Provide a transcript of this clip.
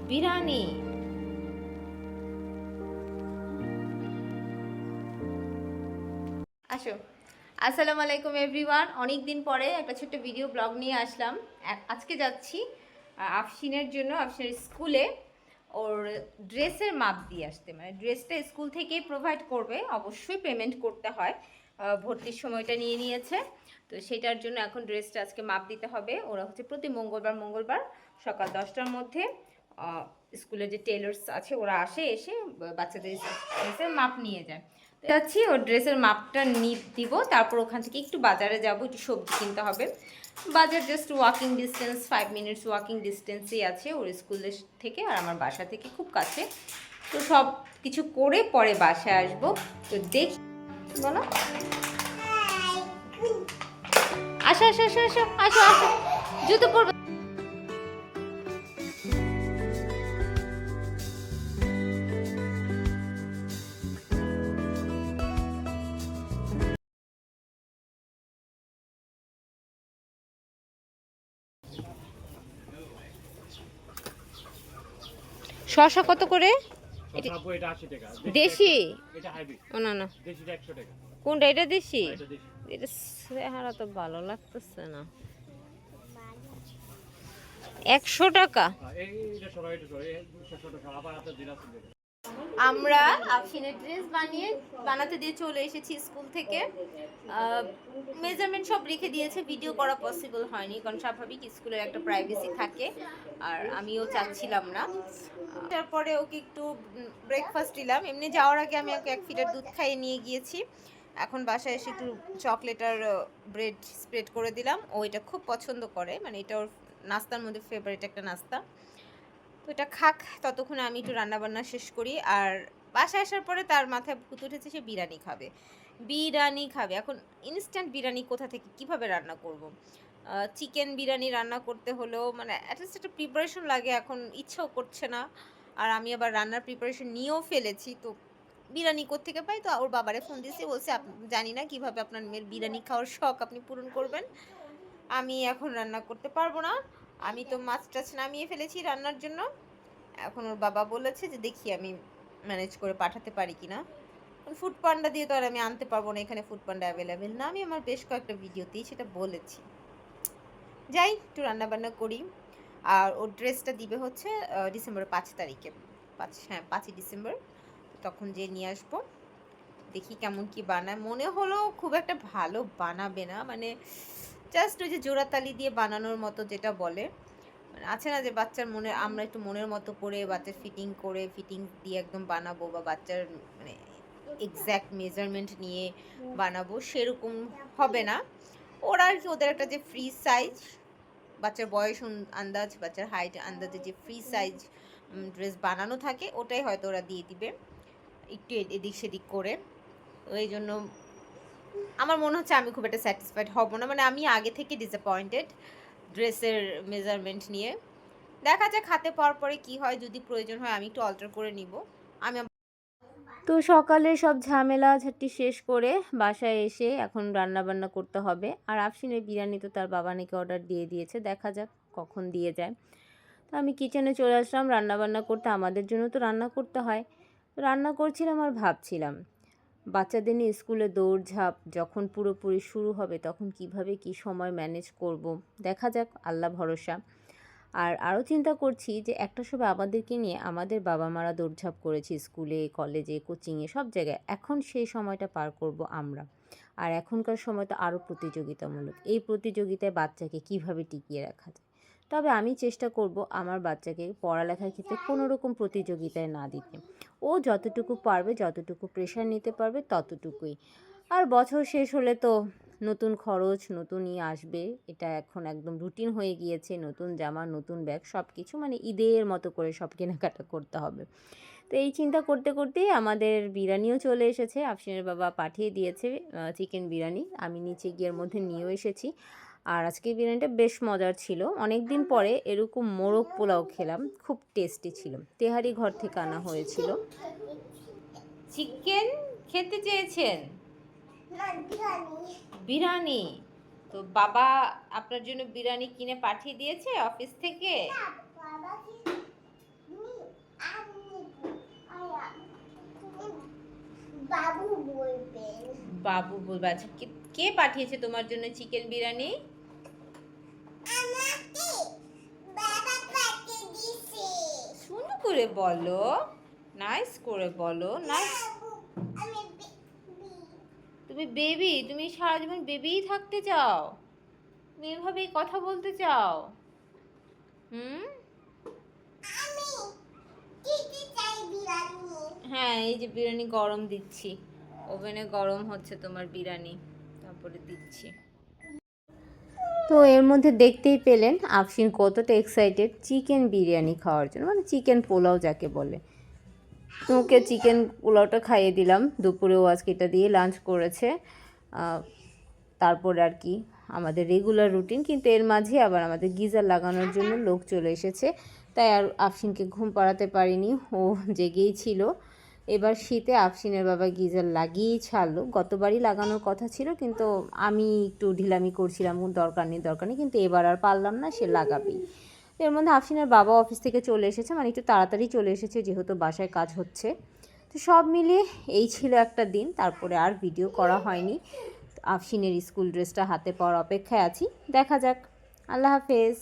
বিরিয়ানি। আসো। আসসালামু আলাইকুম এভরিওয়ান। অনেক দিন পরে একটা ছোট্ট ভিডিও ব্লগ নিয়ে আসলাম। আজকে যাচ্ছি আফসিনের জন্য আফসিনের স্কুলে ওর ড্রেসের মাপ দিয়ে আসতে। মানে ড্রেসটা স্কুল থেকেই প্রোভাইড করবে, অবশ্যই পেমেন্ট করতে হয়। ভর্তির সময়টা নিয়ে নিয়েছে, তো সেটার জন্য এখন ড্রেসটা আজকে মাপ দিতে হবে। ওরা হচ্ছে প্রতি মঙ্গলবার সকাল 10টার মধ্যে স্কুলের যে টেলার্স আছে ওরা এসে বাচ্চাদের ড্রেসের মাপ নিয়ে যায়। যাচ্ছি ওর ড্রেসের মাপটা দিব, তারপর ওখান থেকে একটু বাজারে যাব, একটু সবজি কিনতে হবে। বাজার just walking distance, 5 minutes walking ডিস্টেন্সেই আছে ওর স্কুলের থেকে আর আমার বাসা থেকে খুব কাছে। তো সব কিছু করে পরে বাসায় আসবো। তো দেখি, বলো। আসো আসো আসো আসো আসো আসো, জুতো পরবে। শসা কত করে? দেশি? ও না না, কোনটা? এটা দেশি? এটা চেহারা তো ভালো লাগতেছে না। 100 টাকা। আমরা আফিনের ড্রেস বানাতে দিয়ে চলে এসেছি স্কুল থেকে। মেজারমেন্ট সব রেখে দিয়েছে, ভিডিও করা পসিবল হয়নি কারণ স্বাভাবিক স্কুলের একটা প্রাইভেসি থাকে, আর আমিও চাচ্ছিলাম না। তারপরে ওকে একটু ব্রেকফাস্ট দিলাম। এমনি যাওয়ার আগে আমি ওকে 1 ফিটার দুধ খাইয়ে নিয়ে গিয়েছি। এখন বাসায় এসে একটু চকলেট আর ব্রেড স্প্রেড করে দিলাম। ও এটা খুব পছন্দ করে, মানে এটা ওর নাস্তার মধ্যে ফেভারিট একটা নাস্তা। তো এটা খাক, ততক্ষণে আমি একটু রান্নাবান্না শেষ করি। আর বাসায় আসার পরে তার মাথায় ভূত উঠেছে সে বিরিয়ানি খাবে। এখন ইনস্ট্যান্ট বিরিয়ানি কোথা থেকে কিভাবে রান্না করব। চিকেন বিরিয়ানি রান্না করতে হলেও মানে অ্যাটলিস্ট একটা প্রিপারেশন লাগে, এখন ইচ্ছেও করছে না। আর আমি আবার রান্নার প্রিপারেশন নিয়েও ফেলেছি, তো বিরিয়ানি কোত্থেকে পাই? তো ওর বাবারে ফোন দিয়েছি, বলছে জানি না কীভাবে আপনার মেয়ের বিরিয়ানি খাওয়ার শখ আপনি পূরণ করবেন, আমি এখন রান্না করতে পারবো না। আমি তো মাছ টাছ নামিয়ে ফেলেছি রান্নার জন্য। এখন ওর বাবা বলেছে যে দেখি আমি ম্যানেজ করে পাঠাতে পারি কিনা। ফুড পান্ডা দিয়ে তো আর আমি আনতে পারবো না, এখানে ফুড পান্ডা অ্যাভেলেবেল না। আমি আমার বেশ কয়েকটা ভিডিওতেই সেটা বলেছি। যাই একটু রান্নাবান্না করি। আর ওর ড্রেসটা দিবে হচ্ছে ডিসেম্বরের 5 তারিখে। 5ই ডিসেম্বর, তখন যে নিয়ে আসবো। দেখি কেমন কি বানায়। মনে হলো খুব একটা ভালো বানাবে না, মানে জাস্ট ওই যে জোড়াতালি দিয়ে বানানোর মতো যেটা বলে, আছে না যে বাচ্চার মনে, আমরা একটু মনের মতো করে বাচ্চার ফিটিং দিয়ে একদম বানাবো, বা বাচ্চার মানে এক্স্যাক্ট মেজারমেন্ট নিয়ে বানাবো, সেরকম হবে না। ওরা আর কি ওদের একটা যে ফ্রি সাইজ, বাচ্চার বয়স আন্দাজ, বাচ্চার হাইট আন্দাজে যে ফ্রি সাইজ ড্রেস বানানো থাকে, ওটাই হয়তো ওরা দিয়ে দিবে একটু এদিক সেদিক করে। তো এই জন্য আমার মনে হচ্ছে আমি খুব একটা স্যাটিসফাইড হব না, মানে আমি আগে থেকে ডিসঅ্যাপয়েন্টেড ড্রেসের মেজারমেন্ট নিয়ে। দেখা যাক হাতে পাওয়ার পরে কি হয়, যদি প্রয়োজন হয় আমি একটু অল্টার করে নিব। আমি তো সকালে সব ঝামেলা ঝাঁটি শেষ করে বাসায় এসে এখন রান্না বান্না করতে হবে। আর আফসিনের বিরিয়ানি তো তার বাবা নাকি অর্ডার দিয়ে দিয়েছে, দেখা যাক কখন দিয়ে যায়। তো আমি কিচেনে চলে আসলাম রান্না বান্না করতে, আমাদের জন্য তো রান্না করতে হয়। রান্না করছিলাম আর ভাবছিলাম বাচ্চাদের নিয়ে স্কুলে দৌড়ঝাঁপ যখন পুরোপুরি শুরু হবে তখন কিভাবে কি সময় ম্যানেজ করব, দেখা যাক, আল্লাহ ভরসা। আর আরও চিন্তা করছি যে একটা সময় আমাদেরকে নিয়ে আমাদের বাবা মারা দৌড়ঝাঁপ করেছি স্কুলে, কলেজে, কোচিংয়ে, সব জায়গায়। এখন সেই সময়টা পার করব আমরা। আর এখনকার সময় তো আরও প্রতিযোগিতামূলক, এই প্রতিযোগিতায় বাচ্চাকে কিভাবে টিকিয়ে রাখা যায়। তবে আমি চেষ্টা করব আমার বাচ্চাকে পড়ালেখার ক্ষেত্রে কোনো রকম প্রতিযোগিতায় না দিতে। ও যতটুকু পারবে, যতটুকু প্রেশার নিতে পারবে ততটুকুই। আর বছর শেষ হলে তো নতুন খরচ, নতুনই আসবে, এটা এখন একদম রুটিন হয়ে গিয়েছে। নতুন জামা, নতুন ব্যাগ, সব কিছু মানে ঈদের মতো করে সব কেনাকাটা করতে হবে। তো এই চিন্তা করতে করতেই আমাদের বিরিয়ানিও চলে এসেছে। আফসিনের বাবা পাঠিয়ে দিয়েছে চিকেন বিরিয়ানি, আমি নিচে গিয়ের মধ্যে নিয়েও এসেছি। আর আজকে বিরিয়ানিটা বেশ মজার ছিল, অনেক দিন পরে এরকম মোরগ পোলাও খেলাম, খুব টেস্টি ছিল। তেহারি ঘর থেকে আনা হয়েছিল। চিকেন খেতে চেয়েছেন? বিরিয়ানি তো বাবা আপনার জন্য বিরিয়ানি কিনে পাঠিয়ে দিয়েছে অফিস থেকে। বাবু বলবেন। বাবু বলবে। আচ্ছা, কে পাঠিয়েছে তোমার জন্য চিকেন বিরিয়ানি? আমাকে বাবা পাঠিয়ে দিয়েছে। শুনো করে বলো, নাইস করে বলো। নাইস। আমি তুমি বেবি, তুমি সারা জীবন বেবিই থাকতে চাও? তুমি এভাবেই কথা বলতে চাও? হুম। আমি খেতে চাই বিরিয়ানি। হ্যাঁ, এই যে বিরিয়ানি গরম দিচ্ছি, ওভেনে গরম হচ্ছে তোমার বিরিয়ানি, তারপরে দিচ্ছি। তো এর মধ্যে দেখতেই পেলেন আফসিন কতটা এক্সাইটেড চিকেন বিরিয়ানি খাওয়ার জন্য, মানে চিকেন পোলাও যাকে বলে। তো ওকে চিকেন পোলাওটা খাইয়ে দিলাম, দুপুরেও আজকে এটা দিয়ে লাঞ্চ করেছে। তারপরে আর কি আমাদের রেগুলার রুটিন, কিন্তু এর মাঝে আবার আমাদের গিজার লাগানোর জন্য লোক চলে এসেছে, তাই আর আফসিনকে ঘুম পাড়াতে পারিনি, ও জেগেই ছিল। এবার শীতে আফসিনের বাবা গিজার লাগিয়েই ছাড়লো। গতবারই লাগানোর কথা ছিল, কিন্তু আমি একটু ঢিলামি করছিলাম, দরকার নেই দরকার নেই, কিন্তু এবার আর পারলাম না, সে লাগাবেই। এর মধ্যে আফসিনের বাবা অফিস থেকে চলে এসেছে, মানে একটু তাড়াতাড়ি চলে এসেছে যেহেতু বাসায় কাজ হচ্ছে। তো সব মিলিয়ে এই ছিল একটা দিন। তারপরে আর ভিডিও করা হয়নি। আফসিনের স্কুল ড্রেসটা হাতে পাওয়ার অপেক্ষায় আছি, দেখা যাক। আল্লাহ হাফেজ।